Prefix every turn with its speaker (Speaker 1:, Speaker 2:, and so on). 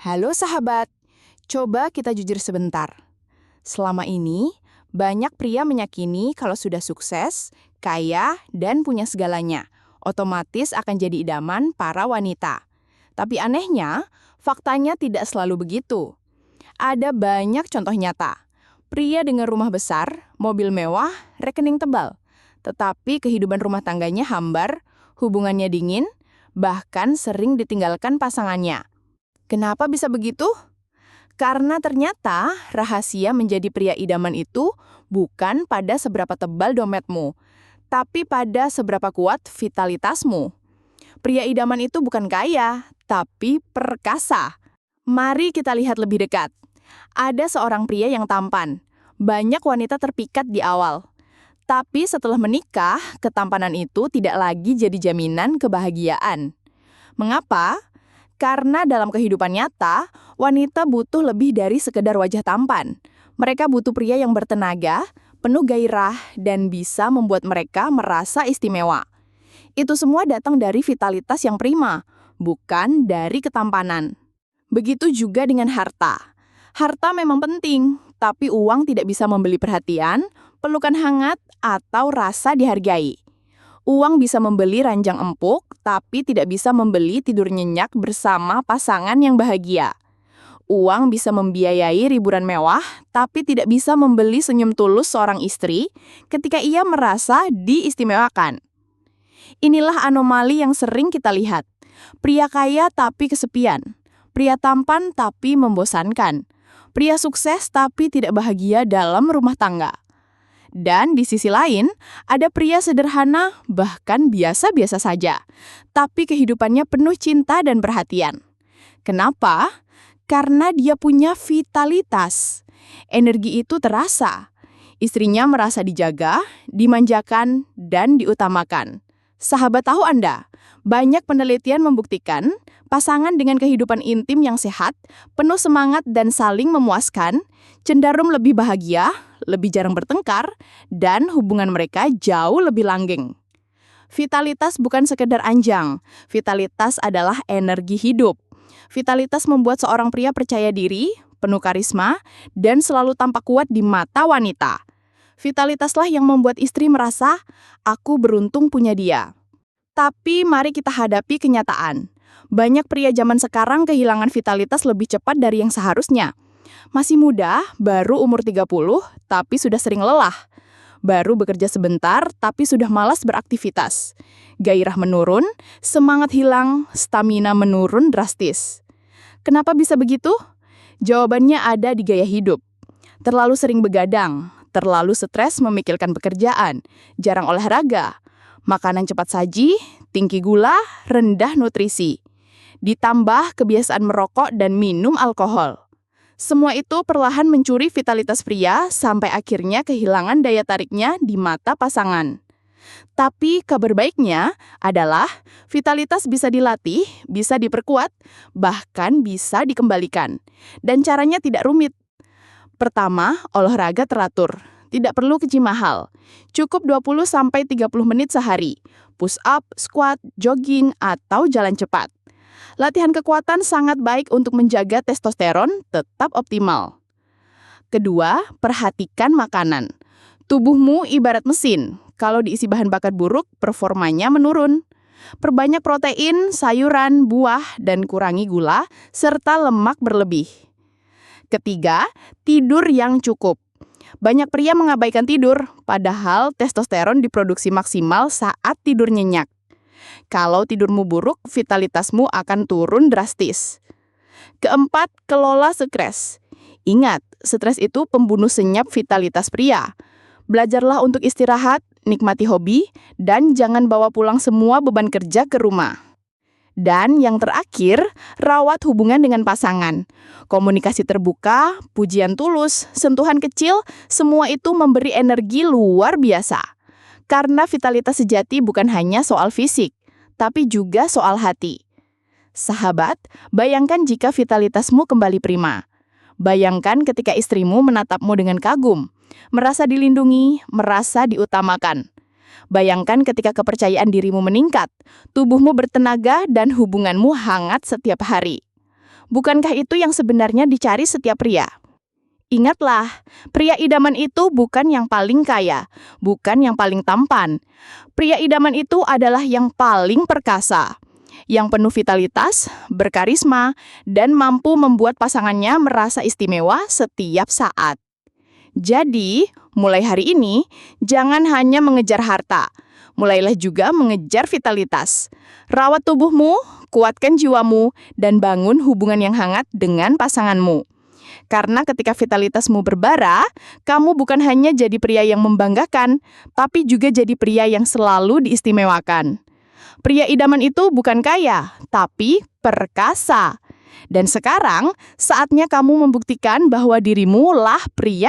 Speaker 1: Halo sahabat, coba kita jujur sebentar. Selama ini, banyak pria meyakini kalau sudah sukses, kaya, dan punya segalanya, otomatis akan jadi idaman para wanita. Tapi anehnya, faktanya tidak selalu begitu. Ada banyak contoh nyata. Pria dengan rumah besar, mobil mewah, rekening tebal. Tetapi kehidupan rumah tangganya hambar, hubungannya dingin, bahkan sering ditinggalkan pasangannya. Kenapa bisa begitu? Karena ternyata rahasia menjadi pria idaman itu bukan pada seberapa tebal dompetmu, tapi pada seberapa kuat vitalitasmu. Pria idaman itu bukan kaya, tapi perkasa. Mari kita lihat lebih dekat. Ada seorang pria yang tampan. Banyak wanita terpikat di awal. Tapi setelah menikah, ketampanan itu tidak lagi jadi jaminan kebahagiaan. Mengapa? Karena dalam kehidupan nyata, wanita butuh lebih dari sekedar wajah tampan. Mereka butuh pria yang bertenaga, penuh gairah, dan bisa membuat mereka merasa istimewa. Itu semua datang dari vitalitas yang prima, bukan dari ketampanan. Begitu juga dengan harta. Harta memang penting, tapi uang tidak bisa membeli perhatian, pelukan hangat, atau rasa dihargai. Uang bisa membeli ranjang empuk, tapi tidak bisa membeli tidur nyenyak bersama pasangan yang bahagia. Uang bisa membiayai liburan mewah, tapi tidak bisa membeli senyum tulus seorang istri ketika ia merasa diistimewakan. Inilah anomali yang sering kita lihat. Pria kaya tapi kesepian. Pria tampan tapi membosankan. Pria sukses tapi tidak bahagia dalam rumah tangga. Dan di sisi lain, ada pria sederhana bahkan biasa-biasa saja, tapi kehidupannya penuh cinta dan perhatian. Kenapa? Karena dia punya vitalitas. Energi itu terasa. Istrinya merasa dijaga, dimanjakan, dan diutamakan. Sahabat tahu Anda, banyak penelitian membuktikan pasangan dengan kehidupan intim yang sehat, penuh semangat dan saling memuaskan, cenderung lebih bahagia, lebih jarang bertengkar, dan hubungan mereka jauh lebih langgeng. Vitalitas bukan sekedar anjang, vitalitas adalah energi hidup. Vitalitas membuat seorang pria percaya diri, penuh karisma, dan selalu tampak kuat di mata wanita. Vitalitaslah yang membuat istri merasa, aku beruntung punya dia. Tapi mari kita hadapi kenyataan. Banyak pria zaman sekarang kehilangan vitalitas lebih cepat dari yang seharusnya. Masih muda, baru umur 30, tapi sudah sering lelah. Baru bekerja sebentar, tapi sudah malas beraktivitas. Gairah menurun, semangat hilang, stamina menurun drastis. Kenapa bisa begitu? Jawabannya ada di gaya hidup. Terlalu sering begadang, terlalu stres memikirkan pekerjaan, jarang olahraga, makanan cepat saji, tinggi gula, rendah nutrisi. Ditambah kebiasaan merokok dan minum alkohol. Semua itu perlahan mencuri vitalitas pria sampai akhirnya kehilangan daya tariknya di mata pasangan. Tapi kabar baiknya adalah vitalitas bisa dilatih, bisa diperkuat, bahkan bisa dikembalikan. Dan caranya tidak rumit. Pertama, olahraga teratur. Tidak perlu ke gym mahal. Cukup 20-30 menit sehari. Push up, squat, jogging, atau jalan cepat. Latihan kekuatan sangat baik untuk menjaga testosteron tetap optimal. Kedua, perhatikan makanan. Tubuhmu ibarat mesin. Kalau diisi bahan bakar buruk, performanya menurun. Perbanyak protein, sayuran, buah, dan kurangi gula, serta lemak berlebih. Ketiga, tidur yang cukup. Banyak pria mengabaikan tidur, padahal testosteron diproduksi maksimal saat tidur nyenyak. Kalau tidurmu buruk, vitalitasmu akan turun drastis. Keempat, kelola stres. Ingat, stres itu pembunuh senyap vitalitas pria. Belajarlah untuk istirahat, nikmati hobi, dan jangan bawa pulang semua beban kerja ke rumah. Dan yang terakhir, rawat hubungan dengan pasangan. Komunikasi terbuka, pujian tulus, sentuhan kecil, semua itu memberi energi luar biasa. Karena vitalitas sejati bukan hanya soal fisik, tapi juga soal hati. Sahabat, bayangkan jika vitalitasmu kembali prima. Bayangkan ketika istrimu menatapmu dengan kagum, merasa dilindungi, merasa diutamakan. Bayangkan ketika kepercayaan dirimu meningkat, tubuhmu bertenaga dan hubunganmu hangat setiap hari. Bukankah itu yang sebenarnya dicari setiap pria? Ingatlah, pria idaman itu bukan yang paling kaya, bukan yang paling tampan. Pria idaman itu adalah yang paling perkasa, yang penuh vitalitas, berkarisma, dan mampu membuat pasangannya merasa istimewa setiap saat. Jadi, mulai hari ini, jangan hanya mengejar harta. Mulailah juga mengejar vitalitas. Rawat tubuhmu, kuatkan jiwamu, dan bangun hubungan yang hangat dengan pasanganmu. Karena ketika vitalitasmu berbara, kamu bukan hanya jadi pria yang membanggakan, tapi juga jadi pria yang selalu diistimewakan. Pria idaman itu bukan kaya, tapi perkasa. Dan sekarang, saatnya kamu membuktikan bahwa dirimu lah pria